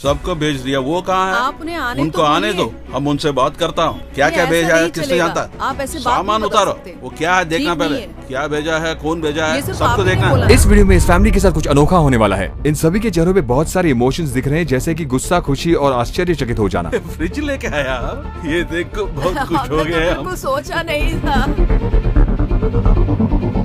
सबको भेज दिया। वो कहाँ है? आप उन्हें आने उनको तो आने दो, हम उनसे बात करता हूँ। क्या क्या भेजा है किसने जानता है? आप ऐसे सामान उतारो, वो क्या है देखना पहले। क्या भेजा है, कौन भेजा है, सबको देखना। इस वीडियो में इस फैमिली के साथ कुछ अनोखा होने वाला है। इन सभी के चेहरों पे बहुत सारे इमोशंस दिख रहे हैं, जैसे कि गुस्सा, खुशी और आश्चर्यचकित हो जाना। फ्रिज लेके आया, ये देख बहुत खुश हो गए हम। कुछ सोचा नहीं था।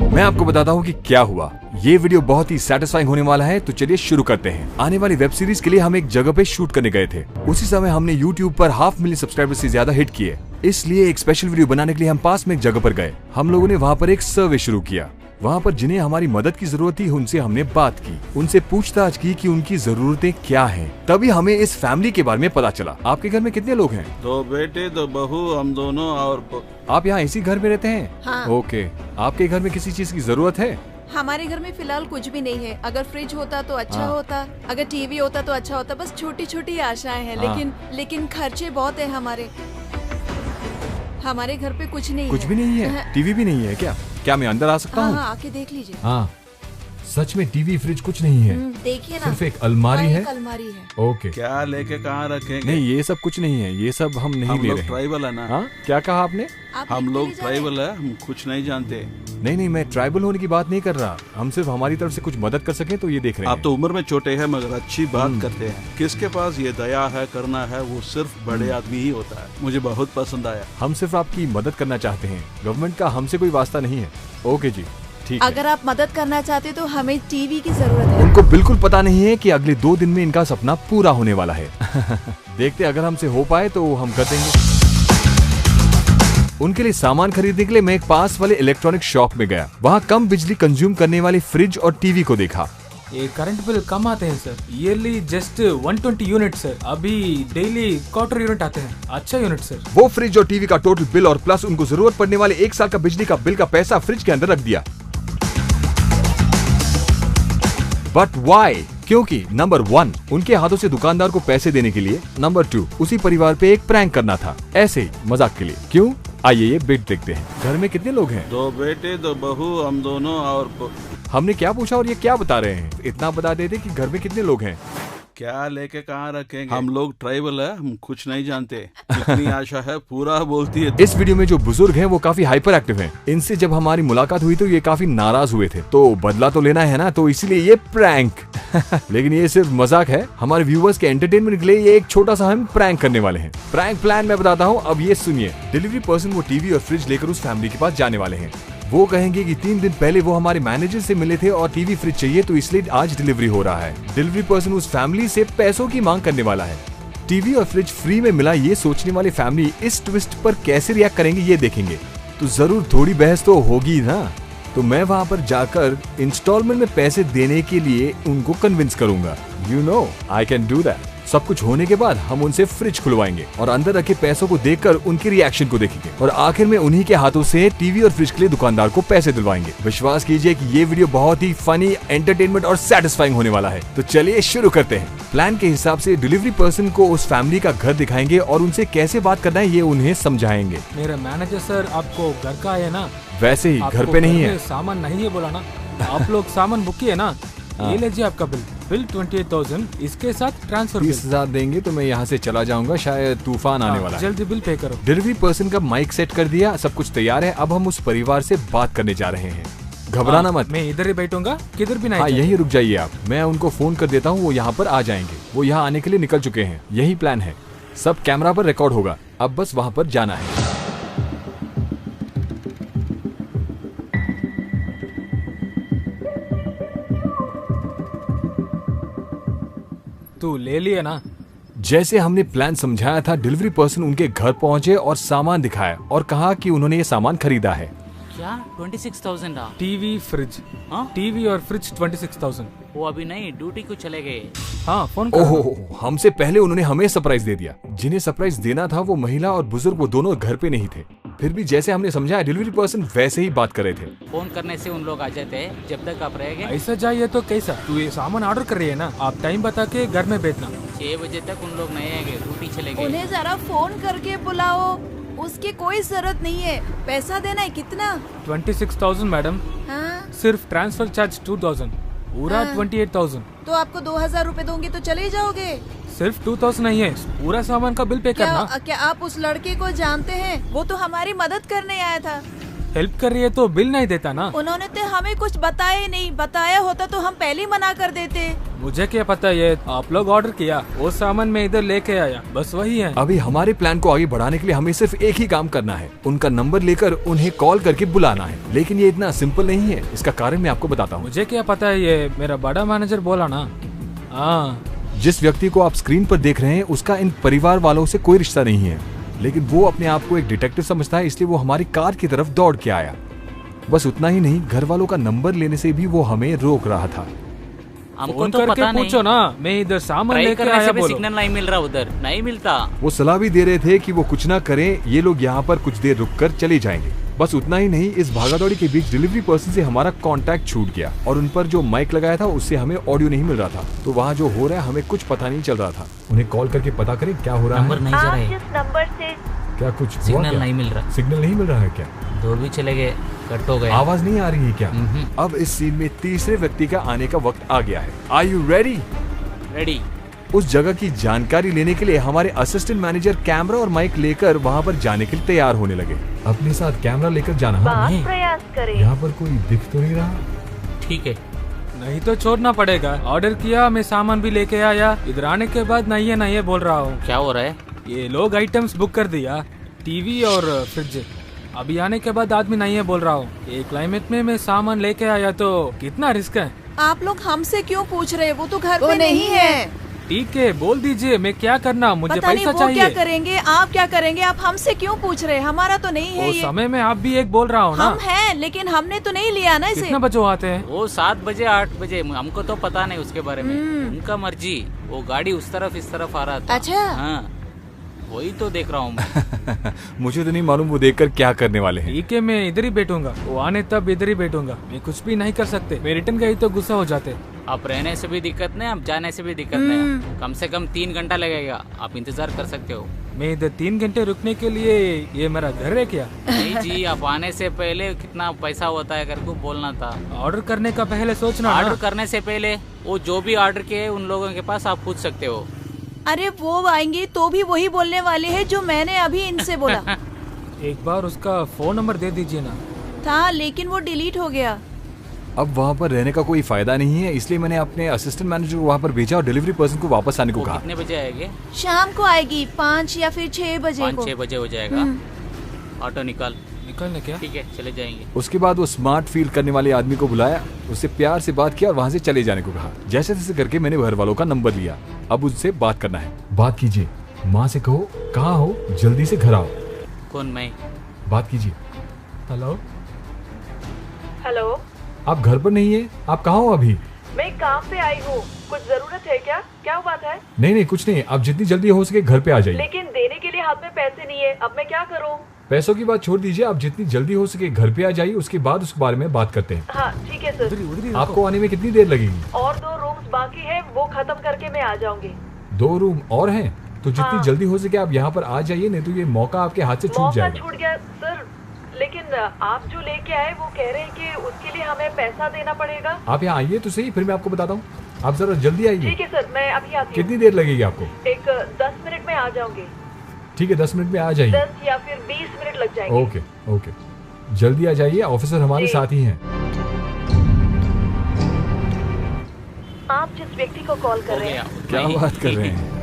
मैं आपको बताता हूँ कि क्या हुआ। ये वीडियो बहुत ही सैटिस्फाइंग होने वाला है, तो चलिए शुरू करते हैं। आने वाली वेब सीरीज के लिए हम एक जगह पे शूट करने गए थे। उसी समय हमने YouTube पर 500,000 सब्सक्राइबर्स से ज्यादा हिट किए, इसलिए एक स्पेशल वीडियो बनाने के लिए हम पास में एक जगह पर गए। हम लोगों ने वहाँ पर एक सर्वे शुरू किया। वहाँ पर जिन्हें हमारी मदद की जरूरत थी उनसे हमने बात की, उनसे पूछताछ की कि उनकी जरूरतें क्या हैं। तभी हमें इस फैमिली के बारे में पता चला। आपके घर में कितने लोग हैं? 2 बेटे 2 बहू, हम दोनों। और आप यहाँ इसी घर में रहते हैं? हाँ। ओके। आपके घर में किसी चीज की जरूरत है? हमारे घर में फिलहाल कुछ भी नहीं है। अगर फ्रिज होता तो अच्छा होता, अगर टीवी होता तो अच्छा होता। बस छोटी छोटी आशाएं हैं, लेकिन खर्चे बहुत है हमारे घर पे कुछ नहीं है। कुछ भी नहीं है? टीवी भी नहीं है क्या? क्या मैं अंदर आ सकता हूँ? हाँ, आके देख लीजिए। हाँ, सच में टीवी फ्रिज कुछ नहीं है। देखिए ना, सिर्फ एक अलमारी है। अलमारी है। ओके। क्या लेके कहाँ रखेंगे? नहीं, ये सब कुछ नहीं है, ये सब हम नहीं ले रहे। ट्राइबल है ना? हाँ, क्या कहा आपने? हम लोग ट्राइबल है, हम कुछ नहीं जानते। नहीं, मैं ट्राइबल होने की बात नहीं कर रहा। हम सिर्फ हमारी तरफ से कुछ मदद कर सके तो ये देख रहे हैं। आप तो उम्र में छोटे हैं मगर अच्छी बात करते हैं। किसके पास ये दया है, करना है, वो सिर्फ बड़े आदमी ही होता है। मुझे बहुत पसंद आया। हम सिर्फ आपकी मदद करना चाहते हैं, गवर्नमेंट का हमसे कोई वास्ता नहीं है। ओके जी, ठीक है। अगर आप मदद करना चाहते तो हमें टीवी की जरूरत है। उनको बिल्कुल पता नहीं है कि अगले 2 दिन में इनका सपना पूरा होने वाला है। देखते अगर हमसे हो पाए तो हम कर देंगे। उनके लिए सामान खरीदने के लिए मैं एक पास वाले इलेक्ट्रॉनिक शॉप में गया। वहाँ कम बिजली कंज्यूम करने वाली फ्रिज और टीवी को देखा। ये करंट बिल कम आते हैं sir, yearly just 120 unit sir. अभी डेली 1/4 यूनिट आते हैं। अच्छा यूनिट सर। वो फ्रिज और टीवी का टोटल बिल और प्लस उनको जरूरत पड़ने वाले 1 साल का बिजली का बिल का पैसा फ्रिज के अंदर रख दिया। But why? क्योंकि नंबर 1 उनके हाथों से दुकानदार को पैसे देने के लिए, नंबर 2 उसी परिवार पे एक प्रैंक करना था, ऐसे ही मजाक के लिए। क्यों? आइए ये बिट देखते हैं। घर में कितने लोग हैं? 2 बेटे 2 बहू, हम दोनों। और हमने क्या पूछा और ये क्या बता रहे हैं? इतना बता देते कि घर में कितने लोग हैं। क्या लेके कहाँ रखेंगे? हम लोग ट्राइबल है, हम कुछ नहीं जानते। इतनी आशा है, पूरा बोलती है। इस वीडियो में जो बुजुर्ग हैं वो काफी हाइपर एक्टिव हैं। इनसे जब हमारी मुलाकात हुई तो ये काफी नाराज हुए थे, तो बदला तो लेना है ना, तो इसलिए ये प्रैंक। लेकिन ये सिर्फ मजाक है। हमारे व्यूवर्स के एंटरटेनमेंट के लिए ये एक छोटा सा हम प्रैंक करने वाले हैं। प्रैंक प्लान मैं बताता हूँ, अब ये सुनिए। डिलीवरी पर्सन वो टीवी और फ्रिज लेकर उस फैमिली के पास जाने वाले हैं। वो कहेंगे कि 3 दिन पहले वो हमारे मैनेजर से मिले थे और टीवी फ्रिज चाहिए, तो इसलिए आज डिलीवरी हो रहा है। डिलीवरी पर्सन उस फैमिली से पैसों की मांग करने वाला है। टीवी और फ्रिज फ्री में मिला, ये सोचने वाली फैमिली इस ट्विस्ट पर कैसे रिएक्ट करेंगे ये देखेंगे। तो जरूर थोड़ी बहस तो होगी ना। तो मैं वहाँ पर जाकर इंस्टॉलमेंट में पैसे देने के लिए उनको कन्विंस करूंगा। You know I can do that. सब कुछ होने के बाद हम उनसे फ्रिज खुलवाएंगे और अंदर रखे पैसों को देखकर उनके रिएक्शन को देखेंगे, और आखिर में उन्हीं के हाथों से टीवी और फ्रिज के लिए दुकानदार को पैसे दिलवाएंगे। विश्वास कीजिए कि ये वीडियो बहुत ही फनी, एंटरटेनमेंट और सेटिस्फाइंग होने वाला है। तो चलिए शुरू करते हैं। प्लान के हिसाब से डिलीवरी पर्सन को उस फैमिली का घर दिखाएंगे और उनसे कैसे बात करना है ये उन्हें समझाएंगे। मेरा मैनेजर सर आपको घर का है ना? वैसे ही घर पे नहीं है। सामान नहीं है बोला ना? आप लोग सामान बुक किए ना? ये लीजिए आपका बिल 28,000, इसके साथ ट्रांसफर 30,000 देंगे तो मैं यहाँ से चला जाऊंगा, शायद तूफान आने वाला है। जल्दी बिल पे करो। डिलीवरी पर्सन का माइक सेट कर दिया, सब कुछ तैयार है। अब हम उस परिवार से बात करने जा रहे हैं। घबराना मत। मैं इधर ही बैठूंगा, किधर भी नहीं। हाँ, यहीं रुक जाइए आप। मैं उनको फोन कर देता हूँ, वो यहाँ पर आ जाएंगे। वो यहाँ आने के लिए निकल चुके हैं। यही प्लान है, सब कैमरा पर रिकॉर्ड होगा। अब बस वहाँ पर जाना है। तू ले लिए ना? जैसे हमने प्लान समझाया था, डिलीवरी पर्सन उनके घर पहुंचे और सामान दिखाया और कहा कि उन्होंने ये सामान खरीदा है। क्या 26,000? TV fridge. टीवी और फ्रिज 26,000। वो अभी नहीं, ड्यूटी को चले गए। हाँ, फोन कर। ओहो, हमसे पहले उन्होंने हमें सरप्राइज दे दिया। जिन्हें सरप्राइज देना था वो महिला और बुजुर्ग, वो दोनों घर पे नहीं थे। फिर भी जैसे हमने समझाया, डिलीवरी पर्सन वैसे ही बात कर रहे थे। फोन करने से उन लोग आ जाते हैं। जब तक आप रहेंगे। ऐसा जाइए तो कैसा? तू ये सामान ऑर्डर कर रही है ना? आप टाइम बता के घर में भेजना। 6 बजे तक उन लोग नहीं आएंगे, ड्यूटी चले गए। उन्हें जरा फोन करके बुलाओ। उसकी कोई जरूरत नहीं है। पैसा देना है कितना? 26,000 मैडम। हाँ? सिर्फ ट्रांसफर चार्ज 2,000, पूरा 28,000। तो आपको 2,000 रुपए दूंगी तो चले जाओगे? सिर्फ 2000 नहीं है, पूरा सामान का बिल पे करना। क्या आप उस लड़के को जानते हैं? वो तो हमारी मदद करने आया था। हेल्प कर रही है तो बिल नहीं देता ना। उन्होंने तो हमें कुछ बताया ही नहीं, बताया होता तो हम पहले ही मना कर देते। मुझे क्या पता, ये आप लोग ऑर्डर किया, वो सामान मैं इधर लेके आया, बस वही है। अभी हमारे प्लान को आगे बढ़ाने के लिए हमें सिर्फ एक ही काम करना है, उनका नंबर लेकर उन्हें कॉल करके बुलाना है। लेकिन ये इतना सिंपल नहीं है, इसका कारण मैं आपको बताता हूँ। मुझे क्या पता है, ये मेरा बड़ा मैनेजर बोला ना। हाँ, जिस व्यक्ति को आप स्क्रीन पर देख रहे हैं उसका इन परिवार वालों से कोई रिश्ता नहीं है, लेकिन वो अपने आप को एक डिटेक्टिव समझता है, इसलिए वो हमारी कार की तरफ दौड़ के आया। बस उतना ही नहीं, घर वालों का नंबर लेने से भी वो हमें रोक रहा था। हमको फोन तो करके पता नहीं, पूछो ना, मैं इधर सामान ट्राई लेके करने आया से भी बोलो। सिग्नल नहीं मिल रहा, उधर नहीं मिलता। वो सलाह भी दे रहे थे कि वो कुछ ना करें, ये लोग यहाँ पर कुछ देर रुककर चले जाएंगे। बस उतना ही नहीं, इस भागादौड़ी के बीच डिलीवरी पर्सन से हमारा कांटेक्ट छूट गया और उन पर जो माइक लगाया था उससे हमें ऑडियो नहीं मिल रहा था। तो वहाँ जो हो रहा है हमें कुछ पता नहीं चल रहा था। उन्हें कॉल करके पता करें क्या हो रहा नंबर है। नहीं जा रहा है, जिस नंबर से क्या कुछ हुआ सिग्नल क्या? नहीं मिल रहा, सिग्नल नहीं मिल रहा है क्या? दौड़ भी चले गए, कट हो गए। आवाज नहीं आ रही है क्या? अब इस सीन में तीसरे व्यक्ति का आने का वक्त आ गया है। Are you ready? रेडी। उस जगह की जानकारी लेने के लिए हमारे असिस्टेंट मैनेजर कैमरा और माइक लेकर वहाँ पर जाने के लिए तैयार होने लगे। अपने साथ कैमरा लेकर जाना। हाँ, प्रयास करें। यहाँ पर कोई दिख तो नहीं रहा। ठीक है, नहीं तो छोड़ना पड़ेगा। ऑर्डर किया, मैं सामान भी लेके आया, इधर आने के बाद नहीं है बोल रहा हूँ। क्या हो रहा है? ये लोग आइटम्स बुक कर दिया, टीवी और फ्रिज। अभी आने के बाद आदमी नहीं है बोल रहा हूँ। ये क्लाइमेट में मैं सामान लेके आया तो कितना रिस्क है। आप लोग हमसे क्यों पूछ रहे हैं? वो तो घर पे नहीं है। ठीक है, बोल दीजिए, मैं क्या करना, मुझे पता नहीं पैसा वो चाहिए। क्या करेंगे, आप क्या करेंगे? आप हमसे क्यों पूछ रहे हैं? हमारा तो नहीं है वो ये। समय में आप भी एक बोल रहा हूँ ना। हम हैं, लेकिन हमने तो नहीं लिया ना इसे। कितने बजे आते हैं? वो 7 बजे 8 बजे, हमको तो पता नहीं उसके बारे में। उनका मर्जी, वो गाड़ी उस तरफ इस तरफ आ रहा था। अच्छा। हाँ, वही तो देख रहा हूँ मैं। मुझे तो नहीं मालूम वो देखकर क्या करने वाले हैं। ठीक है, मैं इधर ही बैठूंगा, वो आने तब इधर ही बैठूंगा, मैं कुछ भी नहीं कर सकते। मैं रिटर्न गई तो गुस्सा हो जाते। आप रहने से भी दिक्कत नहीं, आप जाने से भी दिक्कत नहीं। कम से कम 3 घंटा लगेगा, आप इंतजार कर सकते हो। मैं इधर 3 घंटे रुकने के लिए, ये मेरा घर है क्या? नहीं जी, आप आने से पहले कितना पैसा होता है करके बोलना था। ऑर्डर करने का पहले सोचना ऑर्डर ना। करने से पहले वो जो भी ऑर्डर किए उन लोगों के पास आप पूछ सकते हो। अरे वो आएंगे तो भी वही बोलने वाले हैं जो मैंने अभी इनसे बोला एक बार उसका फोन नंबर दे दीजिए ना। था, लेकिन वो डिलीट हो गया। अब वहाँ पर रहने का कोई फायदा नहीं है, इसलिए मैंने अपने असिस्टेंट मैनेजर को वहाँ पर भेजा और डिलीवरी पर्सन को वापस आने को वो कहा। कितने बजे आएंगे? शाम को आएगी, 5 या फिर 6 बजे 5-6 को। बजे हो जाएगा। ऑटो निकाल। निकलने क्या? ठीक है, चले जाएंगे। उसके बाद वो स्मार्ट फील करने वाले आदमी को बुलाया, उससे प्यार से बात किया और वहाँ से चले जाने को कहा। जैसे तैसे करके मैंने घर वालों का नंबर लिया। अब उससे बात करना है। बात कीजिए, माँ से कहो कहाँ हो, जल्दी से घर आओ। कौन? मैं? बात कीजिए। हेलो, हेलो, आप घर पर नहीं है? आप कहाँ हो अभी? मैं काम पे आई हूँ। कुछ जरूरत है क्या? क्या बात है? नहीं, कुछ नहीं। आप जितनी जल्दी हो सके घर पे आ जाइए। लेकिन देने के लिए हाथ में पैसे नहीं है, अब मैं क्या करूँ? पैसों की बात छोड़ दीजिए, आप जितनी जल्दी हो सके घर पे आ जाइए, उसके बाद उस बारे में बात करते हैं। हाँ ठीक है सर। आपको आने में कितनी देर लगेगी? और 2 रूम्स बाकी है, वो खत्म करके मैं आ जाऊंगी। 2 रूम और हैं, तो जितनी हाँ। जल्दी हो सके आप यहाँ पर आ जाइए, नहीं तो ये मौका आपके हाथ से छूट मौका जाएगा। छूट गया सर, लेकिन आप जो लेके आए वो कह रहे हैं कि उसके लिए हमें पैसा देना पड़ेगा। आप यहाँ आइए तो सही, फिर मैं आपको बताता हूँ। आप जरा जल्दी आइए। ठीक है सर, मैं अभी आती हूँ। कितनी देर लगेगी आपको? एक 10 मिनट में आ जाऊंगी। ठीक है, 10 मिनट में आ जाइए। 10 या फिर 20 मिनट लग जाएंगे। ओके ओके, जल्दी आ जाइए, ऑफिसर हमारे जी। साथ ही हैं। आप जिस व्यक्ति को कॉल कर हो रहे गया। हैं, क्या नहीं, बात कर ठीक रहे है। हैं?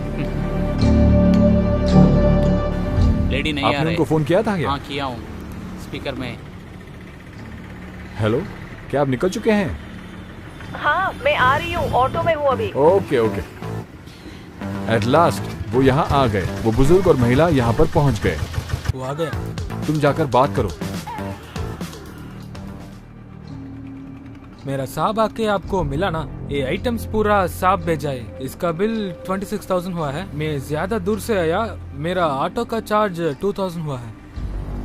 लेडी नहीं आ आपने रहे। उनको फोन किया था क्या? हाँ, किया हूँ, स्पीकर में। हेलो, क्या आप निकल चुके हैं? हाँ मैं आ रही हूँ, ऑटो में हूँ अभी। Okay okay. एट लास्ट वो यहाँ आ गए। वो बुजुर्ग और महिला यहाँ पर पहुँच गए। वो आ गया। तुम जाकर बात करो। मेरा साहब आके आपको मिला ना, ये आइटम्स पूरा साफ भेजा है। इसका बिल 26,000 हुआ है। मैं ज्यादा दूर से आया, मेरा ऑटो का चार्ज 2,000 हुआ है।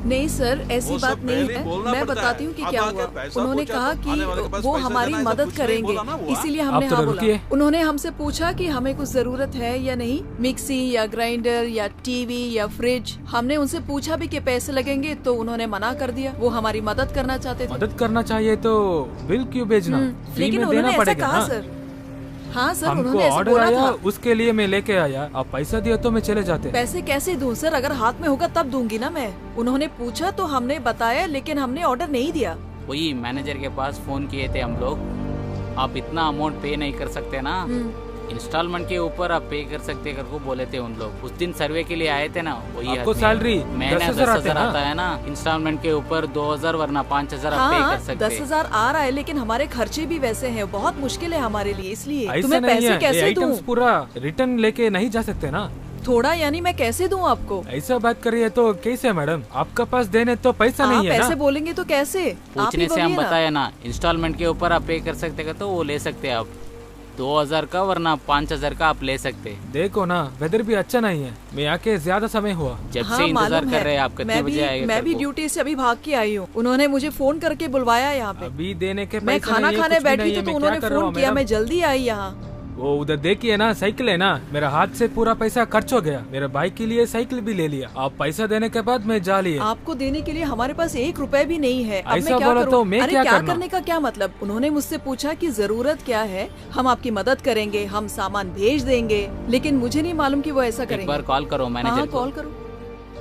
नहीं सर, ऐसी वो बात सब नहीं पहले है। बोलना मैं पड़ता बताती है। हूँ कि अब क्या आके हुआ। पैसा उन्होंने पूछा कहा तो कि आने वाले के पास वो पैसा हमारी देना है, सब मदद कुछ नहीं करेंगे, बोला ना वो। इसीलिए आप हमने तो हाँ बोला। रुकिए। उन्होंने हमसे पूछा कि हमें कुछ जरूरत है या नहीं, मिक्सी या ग्राइंडर या टीवी या फ्रिज। हमने उनसे पूछा भी कि पैसे लगेंगे, तो उन्होंने मना कर दिया। वो हमारी मदद करना चाहते थे। मदद करना चाहिए तो बिल क्यों भेजना? फ्री लेकिन में उन्होंने देना ऐसा पड़ेगा कहा ना। सर। हाँ सर, हमको उन्होंने ऐसे ऑर्डर बोला आया, था। उसके लिए मैं लेके आया। आप पैसा दिया तो मैं चले जाते। पैसे कैसे दूं सर? अगर हाथ में होगा तब दूंगी ना मैं। उन्होंने पूछा तो हमने बताया, लेकिन हमने ऑर्डर नहीं दिया। वही मैनेजर के पास फोन किए थे हम लोग, आप इतना अमाउंट पे नहीं कर सकते ना, इंस्टॉलमेंट के ऊपर आप पे कर सकते कर को बोले थे उन लोग। उस दिन सर्वे के लिए आए थे ना, वही आपको आदमी। सैलरी महीना 10,000 10,000 आता है ना, इंस्टॉलमेंट के ऊपर 2,000 वरना 5,000 आप पे हाँ, कर सकते। 10,000 आ रहा है, लेकिन हमारे खर्चे भी वैसे हैं। बहुत मुश्किल है हमारे लिए, इसलिए ऐसा तुम्हें नहीं पैसे है, ये कैसे दूं? आइटम्स पूरा रिटर्न लेके नहीं जा सकते ना। थोड़ा यानी मैं कैसे दूं आपको? ऐसा बात करिए तो कैसे मैडम? आपका पास देने तो पैसा आप नहीं है पैसे ना। बोलेंगे तो कैसे? आप ही पूछने से हम बोलिए ना। बताया ना, इंस्टॉलमेंट के ऊपर आप पे कर सकते का तो वो ले सकते हैं आप, 2,000 का वरना 5,000 का आप ले सकते। देखो ना, वेदर भी अच्छा नहीं है, मैं आके ज्यादा समय हुआ। जब हाँ, से इंतजार मालूम कर है। रहे हैं आप कितने बजे आएगा? मैं भी ड्यूटी से अभी भाग के आई हूँ। उन्होंने मुझे फोन करके बुलवाया यहाँ पे। अभी देने के मैं पैसे खाना नहीं है, खाने कुछ भी बैठी नहीं तो है, मैं उन्होंने क्या कर रहा फोन हूँ किया। मैडम? मैं जल्दी आई यहाँ। वो उधर देखिए ना, साइकिल है ना, मेरा हाथ से पूरा पैसा खर्च हो गया। मेरे बाइक के लिए साइकिल भी ले लिया। आप पैसा देने के बाद मैं जा लिए। आपको देने के लिए हमारे पास 1 रुपए भी नहीं है। अब ऐसा मैं क्या बोला करूं? तो मैं अरे क्या क्या करना? करने का क्या मतलब? उन्होंने मुझसे पूछा कि जरूरत क्या है, हम आपकी मदद करेंगे, हम सामान भेज देंगे। लेकिन मुझे नहीं मालूम कि वो ऐसा एक करेंगे। बार कॉल करो हाँ, मैनेजर को। कॉल करो।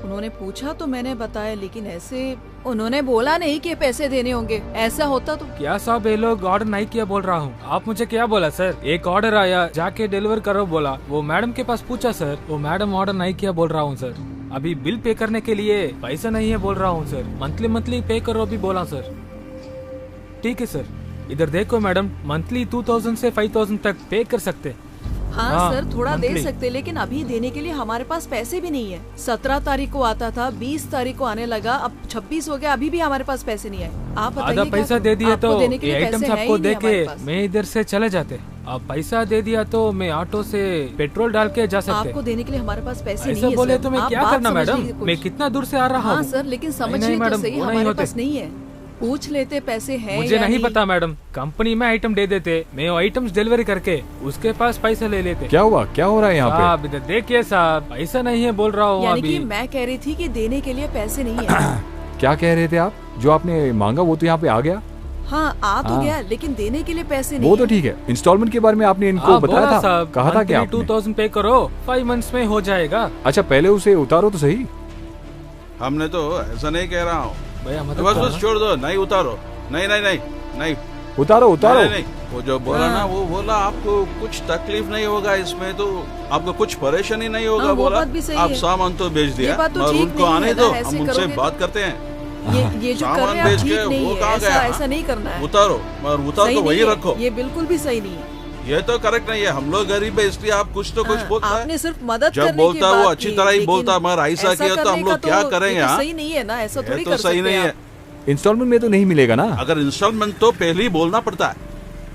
उन्होंने पूछा तो मैंने बताया, लेकिन ऐसे उन्होंने बोला नहीं कि पैसे देने होंगे। ऐसा होता तो क्या साहब, ये लोग ऑर्डर नहीं किया बोल रहा हूँ। आप मुझे क्या बोला सर? एक ऑर्डर आया, जाके डिलीवर करो बोला। वो मैडम के पास पूछा सर, वो मैडम ऑर्डर नहीं किया बोल रहा हूँ सर। अभी बिल पे करने के लिए पैसा नहीं है बोल रहा हूँ सर। मंथली पे करो भी बोला सर। ठीक है सर, इधर देखो मैडम, मंथली 2,000 से 5,000 तक पे कर सकते। हाँ हाँ, सर, थोड़ा दे monthly। सकते, लेकिन अभी देने के लिए हमारे पास पैसे भी नहीं है। 17 तारीख को आता था, 20 तारीख को आने लगा, अब 26 हो गया, अभी भी हमारे पास पैसे नहीं आए। आप बताइए आधा क्या पैसा करूं? दे दिए आपको तो देने के ये लिए आइटम्स पैसे हैं आपको ही नहीं देके हमारे पास। मैं इधर से चले जाते। आप पैसा दे दिया तो मैं ऑटो से पेट्रोल डाल के जा सकते। आपको देने के लिए हमारे पास पैसे नहीं ऐसा है बोले सर। तो मैं आप क्या बात करना समझिए मैडम? कुछ। मैं कितना दूर से आ रहा हाँ हूँ। सर, लेकिन नहीं, समझिए तो मैडम, सही, वो नहीं हमारे होते। पास नहीं है। पूछ लेते पैसे हैं मुझे या नहीं पता मैडम, कंपनी में आइटम दे देते, मैं वो आइटम्स डिलीवरी करके उसके पास पैसे ले लेते। क्या हुआ, क्या हो रहा है यहाँ पे? साहब इधर देखिए साहब, पैसा नहीं है बोल रहा हूँ यानी अभी। कि मैं कह रही थी कि देने के लिए पैसे नहीं है। क्या कह रहे थे आप? जो आपने मांगा वो तो यहाँ पे आ गया। हाँ, आ तो हाँ। गया, लेकिन देने के लिए पैसे नहीं वो तो है। ठीक है। इंस्टॉलमेंट के बारे में आपने इनको हाँ, बताया बोला था? साहब, कहा था क्या आपने? 2,000 पे करो, 5 मंथ्स में हो जाएगा। अच्छा, पहले उसे उतारो तो सही। हमने तो ऐसा नहीं कह रहा हूँ। भैया मदद बस करो बस ना। छोड़ दो, नहीं उतारो। नहीं नहीं नहीं नहीं उतारो उतारो। नहीं, नहीं, वो जो बोला ना, वो बोला आपको कुछ तकलीफ नहीं होगा इसमें, तो आपको कुछ परेशानी नहीं होगा। हाँ, वो बोला बात भी सही आप है। सामान तो बेच दिया, बात तो और ठीक उनको नहीं आने है दो, ना, ऐसे हम उनसे करोगे बात तो। करते हैं। ये जो कर सामान रहे हैं आप बेच ठीक के नहीं वो है। कहाँ ऐसा गया? ऐसा नहीं करना है। उतारो, और उतार सही तो वही नहीं है। रखो। ये बिल्कुल भी सही नहीं है। ये तो करेक्ट नहीं है। हम लोग गरीब है, इसलिए आप कुछ तो कुछ हाँ, बोलता है। आपने सिर्फ मदद जब करने की बोलता है वो बात अच्छी की, तरह ही लेकिन बोलता है, मगर ऐसा किया तो हम करने लोग का क्या ये करेंगे? तो हाँ, सही नहीं है ना, ऐसा ये थोड़ी तो कर सही सकते नहीं हैं है। आप। इंस्टॉलमेंट में तो नहीं मिलेगा ना। अगर इंस्टॉलमेंट तो पहले ही बोलना पड़ता है,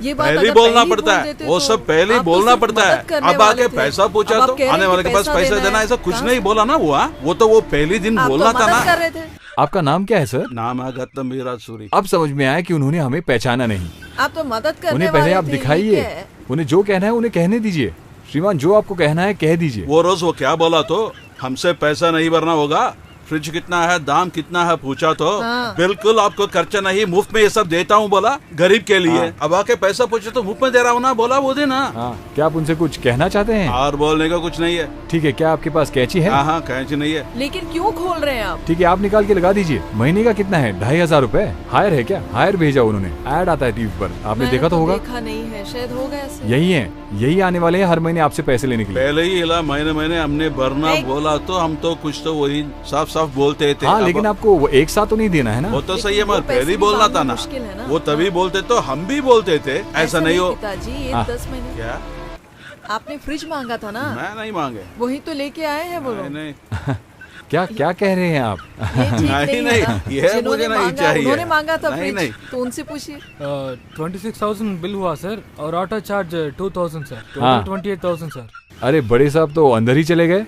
ये बात पहले अगर ही बोलना पहले पड़ता बोल है। देते वो तो सब पहले ही आप तो बोलना सिर्फ पड़ता मदद है। करने अब वाले आके थे। पैसा पूछा अब आप तो कह रहे आने हैं वाले कि के पास पैसा देना देना, है। ऐसा कुछ कहाँ नहीं से? बोला ना। वो तो वो पहले दिन आप बोलना तो था मदद ना। कर रहे थे। आपका नाम क्या है सर? नाम है गौतम वीरा सूरी। अब समझ में आया कि उन्होंने हमें पहचाना नहीं। आप तो मदद करने उन्हें पहले वाले आप थे, ये दिखाइए। क्या है? उन्हें जो कहना है उन्हें कहने दीजिए। श्रीमान, जो आपको कहना है कह दीजिए। वो रोज वो क्या बोला तो, हमसे पैसा नहीं भरना होगा, फ्रिज कितना है, दाम कितना है पूछा तो हाँ। बिल्कुल आपको खर्चा नहीं, मुफ्त में ये सब देता हूँ बोला, गरीब के लिए। हाँ। अब आके पैसा पूछे तो मुफ्त में दे रहा हूँ ना, बोला वो देना। हाँ, क्या आप उनसे कुछ कहना चाहते हैं? और बोलने का कुछ नहीं है। ठीक है, क्या आपके पास कैंची है? हाँ हाँ, कैंची नहीं है। लेकिन क्यों खोल रहे हैं आप? ठीक है, आप निकाल के लगा दीजिए। महीने का कितना है? 2,500 रुपए। हायर है क्या? हायर भेजा उन्होंने, ऐड आता है टीवी पर, आपने मैंने देखा तो होगा। देखा नहीं है, शायद होगा ऐसे। यही है, यही आने वाले हैं हर महीने आपसे पैसे लेने के लिए। पहले ही हिला, महीने महीने हमने भरना नहीं। बोला तो हम तो कुछ तो वही साफ साफ बोलते थे। हाँ, अब लेकिन आपको वो एक साथ तो नहीं देना है ना। वो तो सही है, वो मगर पैसे पहले ही भी बोलना था मांगना ना। मुश्किल है ना। वो तभी बोलते तो हम भी बोलते थे, ऐसा नहीं हो। पिताजी, ये हाँ। 10 महीने क्या? आपने फ्रिज मांगा था ना, मैं नहीं मांगे। वही तो लेके आए हैं वो लोग। नहीं क्या क्या कह रहे हैं आप? ये ठीक नहीं, नहीं है ना। ये जिन्होंने मुझे नहीं मांगा, चाहिए। उन्होंने मांगा था नहीं, फ्रिज, नहीं। तो उनसे पूछिए। 26,000 बिल हुआ सर, और ऑटो चार्ज 2,000 सर, हाँ। Total 28,000 sir. अरे बड़े साहब तो अंदर ही चले गए।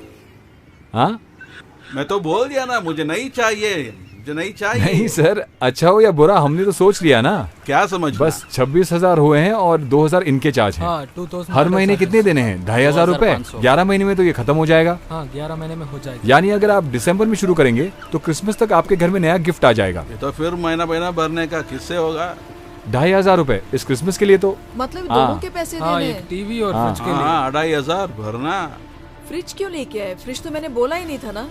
हाँ, मैं तो बोल दिया ना, मुझे नहीं चाहिए, मुझे नहीं चाहिए। नहीं सर, अच्छा हो या बुरा हमने तो सोच लिया ना। क्या समझ? बस 26,000 हुए हैं और 2,000 इनके चार्ज हैं। हाँ, 2,000 हर महीने कितने देने हैं? 2,500 रुपए। 2,500। 11 महीने में तो ये खत्म हो जाएगा। हाँ, 11 महीने में हो जाएगा। यानी अगर आप दिसंबर में शुरू करेंगे तो क्रिसमस तक आपके घर में नया गिफ्ट आ जाएगा। ये तो फिर महीना महीना भरने का किससे होगा? 2,500 रुपए इस क्रिसमस के लिए तो मतलब हाँ। दोनों के पैसे हाँ, देने एक हैं। टीवी और हाँ। फ्रिज के लिए। हाँ 2,500 भरना। फ्रिज क्यों लेके आए? फ्रिज तो मैंने बोला ही नहीं था ना।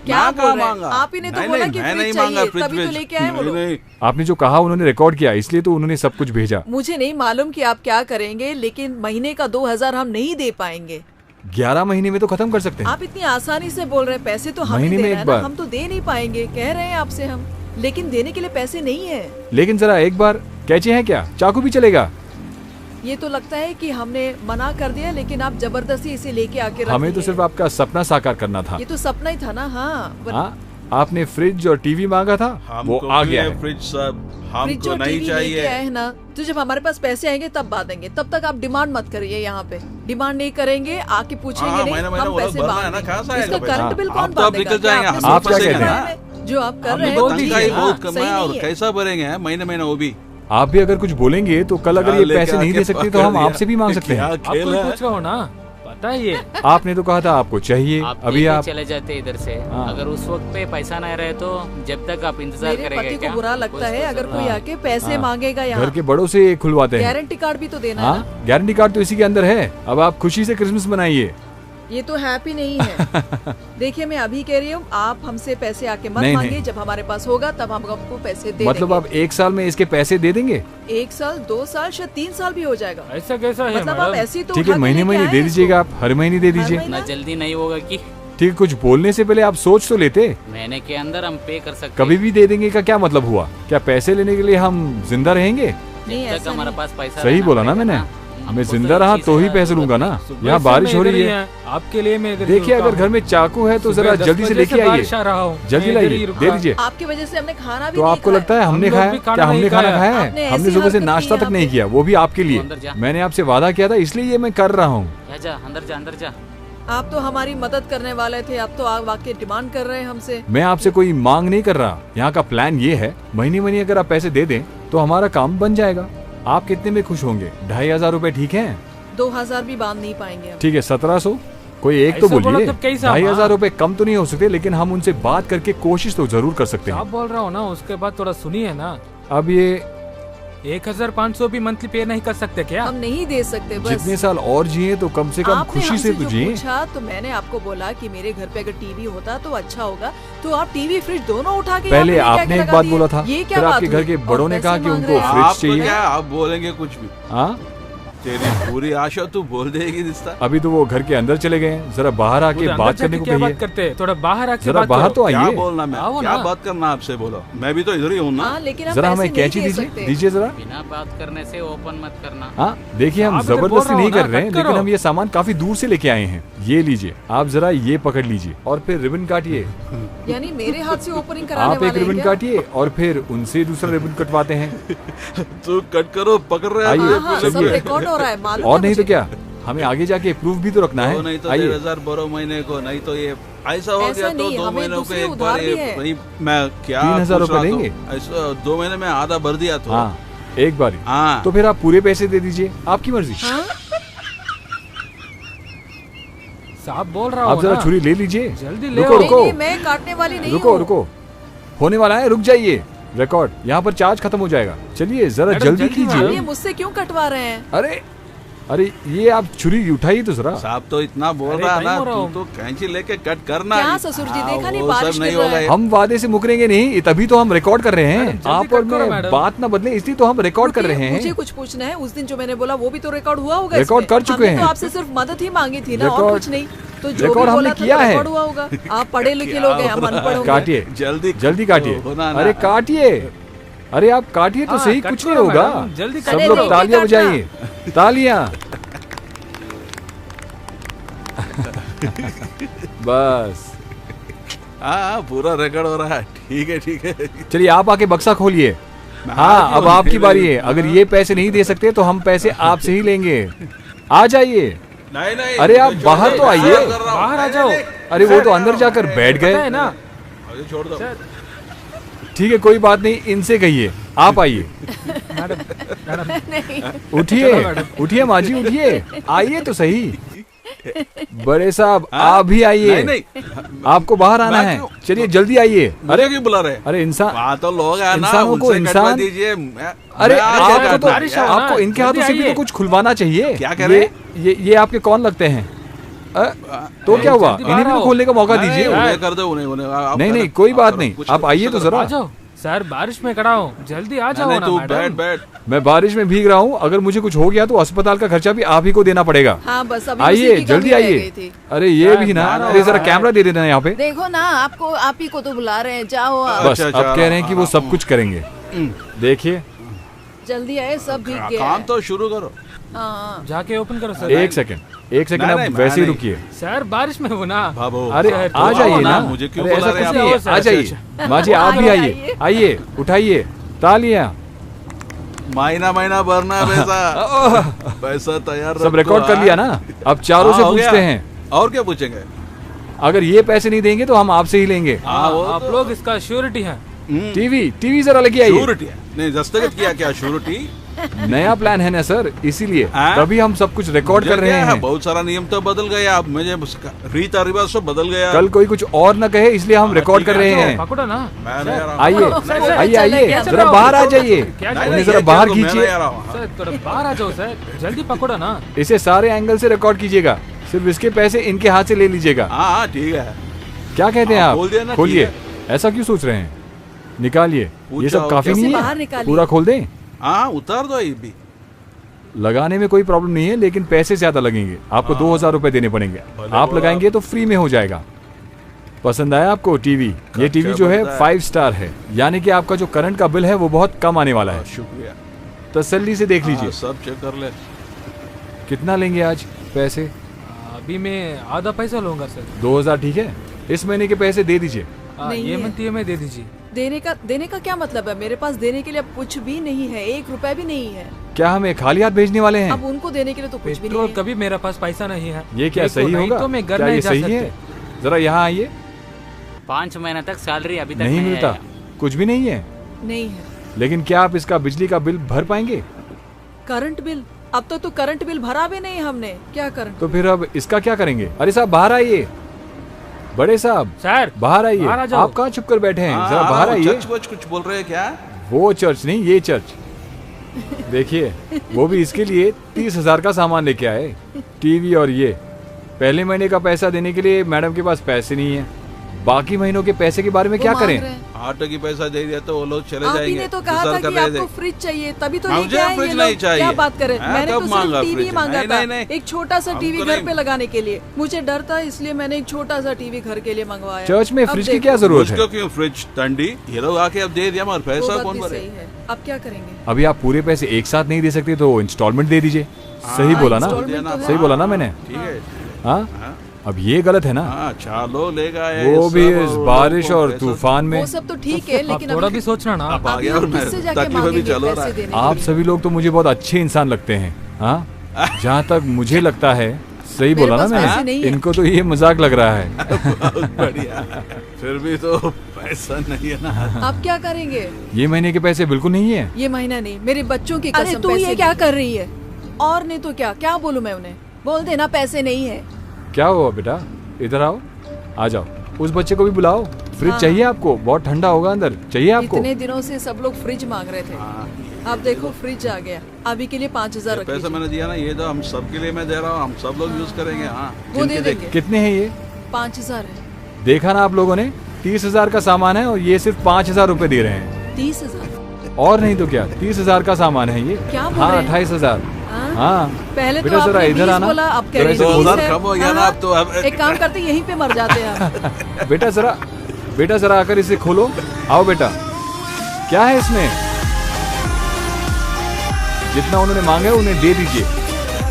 क्या मैं बोल कहाँ रहे हैं? मांगा? आप ही ने तो नहीं, बोला नहीं, कि मैं फ्रिज नहीं मांगा चाहिए, फ्रिज तभी तो व्रिज। लेके आए वो नहीं, लोग। नहीं। आपने जो कहा उन्होंने रिकॉर्ड किया, इसलिए तो उन्होंने सब कुछ भेजा। मुझे नहीं मालूम कि आप क्या करेंगे, लेकिन महीने का 2,000 हम नहीं दे पाएंगे। 11 महीने में तो खत्म कर सकते हैं। आप इतनी आसानी से बोल रहे हैं, पैसे तो हमें महीने में देना एक है ना, बार। हम तो दे नहीं पाएंगे, कह रहे हैं आपसे हम, लेकिन देने के लिए पैसे नहीं है। लेकिन जरा एक बार, कैचे हैं क्या? चाकू भी चलेगा? ये तो लगता है कि हमने मना कर दिया, लेकिन आप जबरदस्ती इसे लेके आके रख हमें तो दिए। सिर्फ आपका सपना साकार करना था। ये तो सपना ही था ना। हाँ, हाँ, आपने फ्रिज और टीवी मांगा था, वो हमको आ भी गया है है। फ्रिज सब, फ्रिज हमको और नहीं टीवी लेके आए चाहिए। हैं ना, तो जब हमारे पास पैसे आएंगे तब बात देंगे। तब तक आप डिमांड मत करिए, यहाँ पे डिमांड नहीं करेंगे, आके पूछेंगे हाँ, नहीं, महीना हम वो लोग पैसे भरना बांध है ना, देंगे। कहाँ से आएगा इसका पैसा? करंट बिल आप कौन तो अब बांधेगा? निकल जाएंगे, क्या हम आपने आप क्या सोचा कह रहे है? हैं? जो आप कर हमने रहे हैं तो वो ठीक तनख्वाही है, बहुत हाँ, कम सही है, और नहीं है। कैसा भरेंगे महीने महीने वो भी। आप भी अगर कुछ बोलेंगे तो कल अगर ये लेके पैसे नहीं आके दे सकते तो पकड़ हम दिया। आपसे भी मांग सकते क्या हैं। खेल आपको है? पूछ रहा हो ना, पता है ये। आपने तो कहा था आपको चाहिए, आप अभी लेके आप चले जाते इधर से। हाँ। अगर उस वक्त पे पैसा नहीं रहे तो जब तक आप इंतजार मेरे करेंगे पति क्या? को बुरा लगता है अगर कोई आके पैसे हाँ। मांगेगा घर यहाँ। के बड़ों से खुलवाते हैं। गारंटी कार्ड भी तो देना है हाँ, ना। गारंटी कार्ड तो इसी के अंदर है। अब आप खुशी से क्रिसमस मनाइए। ये तो हैप्पी नहीं है। देखिए मैं अभी कह रही हूँ, आप हमसे पैसे आके मत नहीं, मांगिए, नहीं। जब हमारे पास होगा तब हम आपको पैसे दे मतलब देंगे। आप 1 साल में इसके पैसे दे देंगे? 1 साल, 2 साल, शायद 3 साल भी हो जाएगा। ऐसा कैसा है मतलब आप मैडम? ऐसी तो ठीक उठा है, के महीने लेके महीने आए दे हैं दीजिएगा इसको। आप, हर महीने दे दीजिए। महीने? इतना जल्दी नहीं होगा कि ठीक है, कुछ बोलने से पहले आप सोच तो लेते। महीने के अंदर हम पे कर सकते कभी भी दे देंगे का क्या मतलब हुआ? क्या पैसे लेने के लिए हम जिंदा रहेंगे? नहीं, जब तक ऐसा हमारे नहीं। पास पैसा सही रहना बोला ना पड़ेगा मैंने। ना। मैं हमको जिंदा रहा इसी तो ही से पैसे लूंगा ना। सुबह यहाँ से बारिश मैं हो इधर रही ही है। आपके लिए मैं इधर ही देखिए, रुका अगर हूँ। घर में चाकू है तो सुबह जरा 10 जल्दी से बजे लेके आइए। बारिश आ रहा हूँ। जल्दी मैं इधर लाइए, ही रुका दे हूँ। दीजिए। आपकी वजह से हमने खाना भी तो नहीं आपको खाया। लगता है हमने हम लोग खाया? भी खाना क्या हमने नहीं खाना खाया। खाया है? आपने हमने ऐसी सुबह से हरकत नाश्ता की तक नहीं यहाँ पे। किया, वो भी आपके लिए। अंदर जा। मैंने आपसे वादा किया था, इसलिए ये मैं कर रहा हूँ। जा अंदर जा अंदर जा। आप तो हमारी मदद करने वाले थे, अब तो आप आके डिमांड कर रहे हैं हमसे। मैं आपसे कोई मांग नहीं कर रहा। यहाँ का प्लान ये है, महीने महीने अगर आप पैसे दे दें तो हमारा काम बन जाएगा। आप कितने में खुश होंगे? 2,500 रुपए ठीक है? 2,000 भी बांध नहीं पाएंगे हम। ठीक है, 1700। कोई एक तो ऐसा बोला बोलिए। तब कैसा? 2,500 रुपए कम तो नहीं हो सकते, लेकिन हम उनसे बात करके कोशिश तो जरूर कर सकते आप हैं। बोल रहा हो ना, उसके बाद थोड़ा सुनिए ना। अब ये 1,500 भी मंथली पे नहीं कर सकते क्या? हम नहीं दे सकते बस। जितने साल और जिए तो कम से कम आपने खुशी हमसे से जो जिए। पूछा तो मैंने आपको बोला कि मेरे घर पे अगर टीवी होता तो अच्छा होगा, तो आप टीवी फ्रिज दोनों उठा के पहले यहाँ पे लेके आपने आके एक लगा बात दिए। बोला था, ये क्या फिर बात आपके घर हुई? के और बड़ों ने पैसे कहा कि मांग उनको रहे हैं। फ्रिज आपको चाहिए। क्या, आप बोलेंगे कुछ भी, हाँ, तेरी पूरी आशा तू बोल देगी रिश्ता। अभी तो वो घर के अंदर चले गए हैं। जरा बाहर आके पूरे अंदर बात जाके करने को क्या कहिए। बात करते हैं? थोड़ा बाहर आके जरा बात बाहर करो। तो क्या आइए। बोलना मैं, आओ क्या ना। बात करना आपसे, बोलो। मैं भी तो इधर ही हूँ ना। हाँ, लेकिन हम जरा पैसे हमें नहीं कैंची दे दीजिए, सकते। दीजिए जरा। बिना बात करने से ओपन मत करना। हाँ, देखिए, हम आप इधर बोल जबरदस्ती रहा नहीं हो ना, कर रहे हैं, कट लेकिन करो। हम ये सामान काफी दूर से लेके आए हैं। ये लीजिए, आप जरा ये पकड़ लीजिए और फिर रिबन काटिए। यानी मेरे हाथ से ओपनिंग कराने आप वाले एक हैं रिबन क्या? काटिए और फिर उनसे दूसरा रिबन कटवाते हैं। तू कट करो, पकड़ रहे आइए, हाँ, हाँ, सब चलिए। रिकॉर्ड हो रहा है, मालूम और है नहीं तो मुझे। क्या, हमें आगे जाके प्रूफ भी तो रखना तो है। नहीं तो आइए, 1,500 बोरो महीने को, नहीं तो ये ऐसा हो ऐसा गया तो नहीं, 2 हमें महीनों को दूसरे एक उधार बार भी ये है। नहीं, मैं क्या 3,000 पूछ रहा रुपए तो, देंगे? ऐसा 2 महीने में आधा भर दिया तो। हाँ, एक बारी। हाँ। तो फिर आप पूरे पैसे दे दीजिए, आपकी मर्जी। हाँ? साहब बोल रहा आप हूँ जरा ना। छुरी ले लीजिए। जल्दी ले रुको, आओ। नहीं, रुको। नहीं, मैं काटने वाली नहीं रुको हूँ। रुको, होने वाला है, रुक जाइए। रिकॉर्ड, यहाँ पर चार्ज खत्म हो जाएगा। चलिए जरा मैडम, जल्दी जल्दी कीजिए। ये मुझसे क्यों कटवा रहे हैं? अरे अरे, ये आप छुरी उठाइए तो जरा। साहब तो इतना बोल अरे, रहा टाइम ना, हो रहा तू हूँ। तो कैंची लेके कट करना। क्या ससुर जी, देखा नहीं वो बारिश सब नहीं गिर रहा होगा है। ये। हम वादे से मुकरेंगे नहीं, तभी तो हम रिकॉर्ड कर रहे हैं। मैडम, जल्दी आप और कट करो, मैं मैडम। बात ना बदले, इसलिए तो हम रिकॉर्ड कर रहे मुझे हैं। कुछ पूछना है, उस दिन जो मैंने बोला वो भी तो रिकॉर्ड हुआ होगा। रिकॉर्ड इसमें। कर चुके हमने हैं। तो आपसे सिर्फ मदद ही मांगी थी ना, और रिकॉर्ड- कुछ नहीं। तो जो भी रिकॉर्ड हमने बोला था किया तो है। रिकॉर्ड हुआ होगा। आप पढ़े लिखे लोग हैं, हम अनपढ़ होंगे। काटिए, जल्दी जल्दी काटिए। होना ना। अरे काटिए, अरे आप काटिए तो हाँ, सही, कट कुछ नहीं करो होगा। मैडम, जल्दी सब अरे लोग नहीं, तालियां काटना। बजाइए, तालियां। बस, हाँ, पूरा रिकॉर्ड हो रहा है। ठीक है, ठीक है। चलिए आप आके बक्सा खोलिए। मैं हाँ, आ अब गया, आपकी नहीं, बारी है। नहीं। अगर ये पैसे नहीं दे सकते तो हम पैसे आपसे ही लेंगे। आ जाइए। नहीं नहीं, अरे आप छोड़ बाहर दो, तो आइए। मैं कर रहा हूँ। बाहर आ नहीं, जाओ। नहीं, अरे वो तो अंदर जाकर बैठ पता है गए। ना। अरे छोड़ दो। ठीक है, कोई बात नहीं, इनसे कहिए। आप आइए, मैडम मैडम नहीं, उठिए, चलो मैडम। उठिए माँ जी, उठिए, आइए तो सही। बड़े साहब हाँ? आप भी आइए। नहीं नहीं, आपको बाहर आना मैं है, क्यों? चलिए जल्दी आइए। अरे क्यों बुला रहे? अरे इंसान, वहाँ तो लोग हैं ना, इंसानों को उनसे कटवा इंसान- दीजिए। अरे मैं आके आपको काटूं। तो बारिश हो ना, आपको इनके हाथों से भी जल्दी तो कुछ खुलवाना चाहिए। क्या कह रहे हैं? ये आपके कौन लगते हैं? तो क्या हुआ, जल्दी इन्हें भी बाहर तो आओ। खोलने का मौका नहीं, दीजिए। उन्हें कर दो, उन्हें आप नहीं करो, नहीं कोई आप बात करो, नहीं, कुछ- आप कुछ आइए तो करो। जरा। आ जाओ सर, बारिश में खड़ा हूँ, जल्दी आ जाओ नहीं, ना तू मैडम। बैठ बैठ। मैं बारिश में भीग रहा हूँ, अगर मुझे कुछ हो गया तो अस्पताल का खर्चा भी आप ही को देना पड़ेगा। हाँ बस अभी उसी आइए की जल्दी कमी रह आइए। गई थी। अरे ये भी ना, ना, अरे जरा ना, कैमरा दे देना यहाँ पे। देखो ना, आपको आप ही को तो बुला रहे हैं, जाओ आप। बस अच्छा, अब कह रहे हैं कि वो सब कुछ करेंगे। देखिए जल्दी आए, सब भीग गया काम है। तो शुरू करो। हाँ जाके ओपन करो सर। एक सेकंड नहीं, आप नहीं, वैसे ही नहीं। रुकिए। सर बारिश में हो ना। बाबू अरे सर, आ तो जाइए आओ ना, मुझे क्यों अरे बुला ऐसा रहे कुछ हैं नहीं आप? है, आ जाइए माँ जी, आप भी आइए, आइए उठाइए तालियां। महीना महीना भरना है पैसा। पैसा तैयार सब रख रिकॉर्ड दो, कर हाँ? लिया ना, अब चारों हाँ, से हो गया। पूछते हैं। और क्या पूछेंगे? अगर ये पैसे नहीं देंगे तो हम आपसे ही लेंगे। हाँ, वो आप तो- लोग इसका श्योरिटी हैं। टीवी जरा लेके आइए। श्योरिटी है। नहीं, दस्तखत किया क्या श्योरिटी? नया प्लान है ना सर, इसीलिए हाँ? तभी हम सब कुछ रिकॉर्ड कर रहे हैं। बहुत सारा नियम तो बदल गया, अब मुझे रीता रिवाज सब बदल गया। कल कोई कुछ और न कहे, इसलिए हम रिकॉर्ड ठीक कर है, रहे तो हैं। पकड़ो ना। मैं नहीं आ रहा हूँ। आइए सर, आइए चला आइए, गया। जरा बाहर आ जाइए। क्या नहीं, उन्हें नहीं, जरा ये बाहर तो मैं खींचिए। नहीं आ रहा हूँ। सर थोड़ा बाहर आ जाओ सर, जल्दी पकड़ो ना। इसे सारे एंगल से रिकॉर्ड कीजिएगा, सिर्फ इसके पैसे इनके हाथ से ले लीजिएगा। हाँ हाँ, ठीक है। क्या कहते हैं हाँ, आप? खोल दिया ना, खोलिए। ठीक ऐसा क्यों सोच रहे हैं? निकालिए, ये पूछो, सब काफी कैसे नहीं बाहर है, निकालिए। पूरा खोल दें। हाँ, उतार दो ये भी। लगाने में कोई प्रॉब्लम नहीं है, लेकिन पैसे ज्यादा लगेंगे। आपको 2000 रुपए देने पड़ेंगे। भले आप बोला। लगाएंगे तो फ्री में हो जाएगा। पसंद आया आपको टीवी? ये टीवी जो है बनता है। 5 स्टार है, यानी कि आपका जो करंट का बिल है वो बहुत कम आने वाला है। शुक्रिया। तसल्ली से देख लीजिए। हाँ, सब चेक कर ले। कितना लेंगे आज पैसे? अभी मैं आधा पैसा लूंगा सर। 2000 ठीक है? इस महीने के पैसे दे दीजिए। नहीं ये है। मंथ ये में दे दीजिए। देने का क्या मतलब है? मेरे पास देने के लिए अब कुछ भी नहीं है, 1 रुपए भी नहीं है। क्या हमें खाली हाथ भेजने वाले हैं? अब उनको देने के लिए तो कुछ भी नहीं पेट्रोल है। कभी मेरे पास पैसा नहीं है। ये क्या देखो, सही नहीं होगा? तो मैं घर क्या नहीं ये जा सही सकते। है? जरा यहाँ आइए। 5 महीने तक सैलरी अभी तक नहीं मिलता, आया। कुछ भी नहीं है। नहीं है। लेकिन क्या आप इसका बिजली का बिल भर पाएंगे? Current bill? अब तक तो करंट बिल भरा भी नहीं हमने। क्या करंट? तो फिर अब इसका क्या करेंगे? अरे साहब बाहर आइए, बड़े साहब सर बाहर आइए। बाहर आ जाओ। आप कहाँ छुप कर बैठे हैं? हाँ, जरा हाँ, बाहर वो आइए। चर्च वच कुछ बोल रहे हैं क्या? वो चर्च नहीं, ये चर्च। देखिए, वो भी इसके लिए 30,000 का सामान लेके आए, टीवी और ये। पहले महीने का पैसा देने के लिए मैडम के पास पैसे नहीं है। बाकी महीनों के पैसे के बारे में वो क्या मांग करें? रहे हैं। ऑटो की पैसा दे दिया तो वो लोग चले आप ही जाएंगे। ने तो कहा था इंतजार कर कि रहे आपको थे। फ्रिज चाहिए, तभी तो मुझे लेके आए फ्रिज ये नहीं लोग। चाहिए। क्या बात करें? मैं मैंने कब तो मांगा सिर्फ टीवी फ्रिज? मांगा नहीं, था, नहीं, नहीं। एक छोटा सा हमको टीवी घर नहीं। पे लगाने के लिए। मुझे डर था, इसलिए मैंने एक छोटा सा टीवी घर के लिए मंगवाया। चर्च में अब फ्रिज की देखो, क्या जरूरत है? उसको क्यों फ्रिज ठंडी? ये लोग आके अब दे दिया, मगर वो पैसा बात कौन भी भरे? सही है। अब क्या करेंगे? अभी आप पूरे पैसे एक साथ नहीं दे सकते तो इंस्टॉलमेंट दे दीजिए। सही हाँ, बोला ना? installment तो है। सही बोला ना मैंने? ठीक है। हाँ, हाँ, अब ये गलत है ना? हाँ, चलो लेगा ये वो भी सब, इस और बारिश लोगों को और पैसा- तूफान में। वो सब तो ठीक है, आप लेकिन थोड़ा अभी भी सोचना ना। आप आ अभी गया हम और मैं किससे जाके तकलीफ भी मांगेंगे चलो रहा पैसे है। देने के आप लिए? सभी लोग तो मुझे बहुत अच्छे इंसान लगते हैं। हाँ, जहाँ तक मुझे लगता है, सही मेरे बोला ना पास पैसे मैंने? नहीं है। इनको तो ये मजाक लग रहा है। बहुत बढ़िया। फिर भी तो पैसा नहीं है ना। आप क्या करेंगे? ये महीने के पैसे बिल्कुल नहीं है। ये महीना नहीं, मेरे बच्चों की कसम। तू ये क्या कर रही है? और नहीं तो क्या क्या बोलूं मैं उन्हें? बोल देना पैसे नहीं है। क्या हुआ बेटा? इधर आओ, आ जाओ। उस बच्चे को भी बुलाओ। फ्रिज हाँ। चाहिए आपको? बहुत ठंडा होगा अंदर, चाहिए आपको? इतने दिनों से सब लोग फ्रिज मांग रहे थे। अब देखो फ्रिज आ गया। अभी के लिए 5000 ये पैसा रखिए। मैंने दिया ना, ये तो हम सबके लिए मैं दे रहा हूँ, हम सब लोग यूज करेंगे। हाँ, वो दे जिनके देंगे। कितने हैं ये? 5000 है। देखा ना आप लोगों ने? 30,000 का सामान है और ये सिर्फ 5,000 रुपए दे रहे हैं। 30,000? और नहीं तो क्या, 30,000 का सामान है ये। क्या बोल हाँ, रहे हैं? 28,000। हाँ? हाँ, पहले तो बेटा जरा आपने इधर 20 आना। बोला, अब कह जरा रही इसे हो खोल। 2000 है। कम हो गया ना हाँ, अब तो। अब एक काम करते यहीं पे मर जाते हैं आप। बेटा जरा आकर इसे खोलो। आओ बेटा, क्या है इसमें? जितना उन्होंने मांगा है उन्हें दे दीजिए,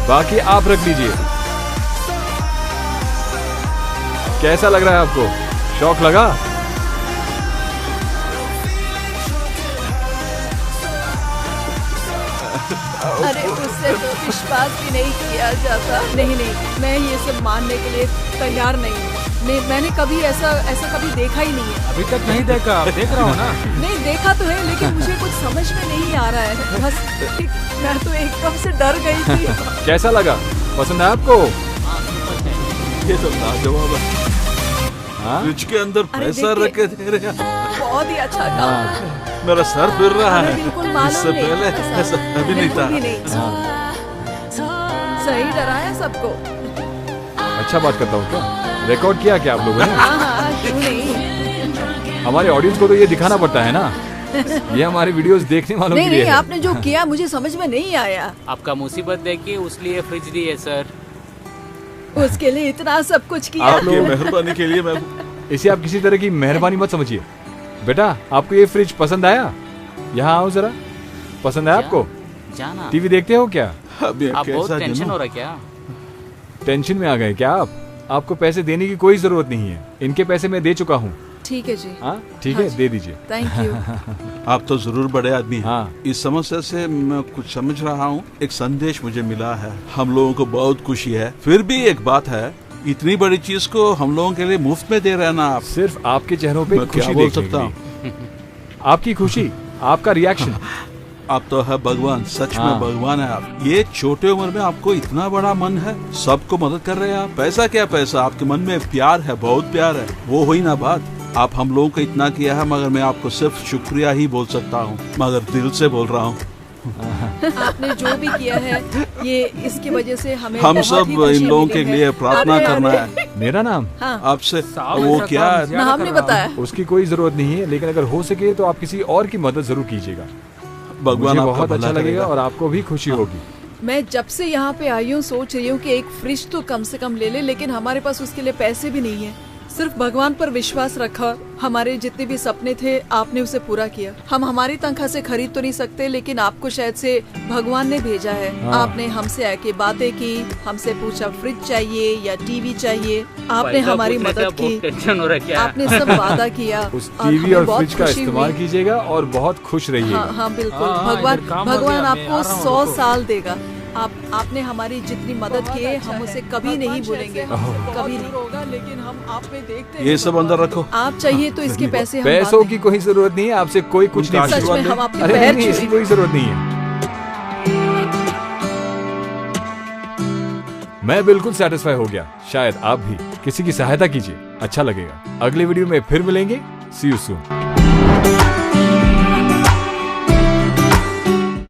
बाकी आप रख लीजिए। कैसा लग रहा है आपको? शौक लगा? अरे उससे तो विश्वास भी नहीं किया जाता। नहीं नहीं, मैं ये सब मानने के लिए तैयार नहीं हूँ। मैंने कभी ऐसा कभी देखा ही नहीं है। अभी तक नहीं देखा, अब देख रहा हूँ ना। नहीं देखा तो है, लेकिन मुझे कुछ समझ में नहीं आ रहा है। बस मैं तो एकदम से डर गई थी। कैसा लगा? पसंद है आपको? ये तो लाजवाब है। हाँ? फ्रिज के अंदर अरे पैसा देखिए। रख के दे रहे हैं। बहुत ही अच्छा काम। मेरा सर फिर रहा हमें है। बिल्कुल मालूम इससे नहीं। पहले ऐसा कभी नहीं था। बिल्कुल भी नहीं। सही डराया सबको। अच्छा बात करता हूँ क्या? रिकॉर्ड किया क्या आप लोगों ने? हाँ, क्यों नहीं? हमारे ऑडियंस को तो ये दिखाना पड़ता है ना। ये हमारे वीडियोस देखने वालों नहीं के लिए नहीं, है। आपने जो किया मुझे समझ में नहीं आया। आपका मुसीबत देखिए उसलिए फ्रिज दी है सर। उसके लिए इतना सब कुछ किया। आपकी मेहरबानी के लिए मैं इसे आप किसी तरह की मेहरबानी मत समझिए। बेटा आपको ये फ्रिज पसंद आया? यहाँ आओ जरा। पसंद आया आपको? जाना टीवी देखते हो क्या? अभी आप बहुत कैसा टेंशन जनूं? हो रहा है क्या? टेंशन में आ गए क्या आप? आपको पैसे देने की कोई जरूरत नहीं है। इनके पैसे मैं दे चुका हूँ। ठीक है जी। हाँ ठीक हाँ है, जी। दे दीजिए। Thank you. आप तो जरूर बड़े आदमी हैं। हाँ। इस समस्या से मैं कुछ समझ रहा हूँ। एक संदेश मुझे मिला है। हम लोगों को बहुत खुशी है। फिर भी एक बात है, इतनी बड़ी चीज को हम लोगों के लिए मुफ्त में दे रहे हैं ना आप। सिर्फ आपके चेहरों पे मैं क्या खुशी बोल देखने सकता के लिए। आपकी खुशी, आपका रिएक्शन। आप तो है भगवान, सच हाँ। में भगवान है आप। ये छोटे उम्र में आपको इतना बड़ा मन है, सबको मदद कर रहे हैं आप। पैसा क्या पैसा, आपके मन में प्यार है, बहुत प्यार है। वो हुई ना बात। आप हम लोगों को इतना किया है, मगर मैं आपको सिर्फ शुक्रिया ही बोल सकता हूँ, मगर दिल से बोल रहा हूँ। आपने जो भी किया है ये इसकी वजह से हमें हम बहुत सब ही खुशी इन लोगों मिली के है। लिए प्रार्थना अरे, करना अरे। है मेरा नाम? हाँ, आपसे। साहब वो ऐसा क्या काम है? ज्यादा नाम कर नहीं रहा हूँ। बताया। उसकी कोई जरूरत नहीं है, लेकिन अगर हो सके तो आप किसी और की मदद जरूर कीजिएगा। भगवान मुझे आपका बहुत भला अच्छा लगेगा करेगा। और आपको भी खुशी होगी। मैं जब से यहाँ पे आई हूँ सोच रही हूँ कि एक फ्रिज तो कम से कम ले ले, लेकिन हमारे पास उसके लिए पैसे भी नहीं है। सिर्फ भगवान पर विश्वास रखा। हमारे जितने भी सपने थे आपने उसे पूरा किया। हम हमारी तनख्वाह से खरीद तो नहीं सकते, लेकिन आपको शायद से भगवान ने भेजा है। हाँ। आपने हमसे आके बातें की, हमसे पूछा फ्रिज चाहिए या टीवी चाहिए। आपने पैसा हमारी पूछने से मदद बहुत की। टेंशन हो रहा है क्या? आपने सब वादा किया। उस और टीवी हमें और बहुत फ्रिज का खुशी इस्तेमाल हुई। कीजिएगा और बहुत खुश रहिएगा। हाँ हाँ बिल्कुल। हाँ, भगवान इधर काम हो भगवान गया, मैं आपको आ रहा हूँ, 100 रुको। साल देगा। आपने हमारी जितनी मदद की है हम उसे कभी नहीं भूलेंगे, कभी नहीं होगा। लेकिन हम आप में देखते हैं ये सब अंदर रखो। आप चाहिए तो इसके पैसे हम पैसों बांट की कोई जरूरत नहीं है, आपसे कोई कुछ उनका नहीं सच पूछेगा। में हम आपके अरे पैर नहीं, इसकी छुएंगे। कोई जरूरत नहीं है। मैं बिल्कुल सेटिस्फाई हो गया। शायद आप भी किसी की सहायता कीजिए, अच्छा लगेगा। अगले वीडियो में फिर मिलेंगे। सी यू सून।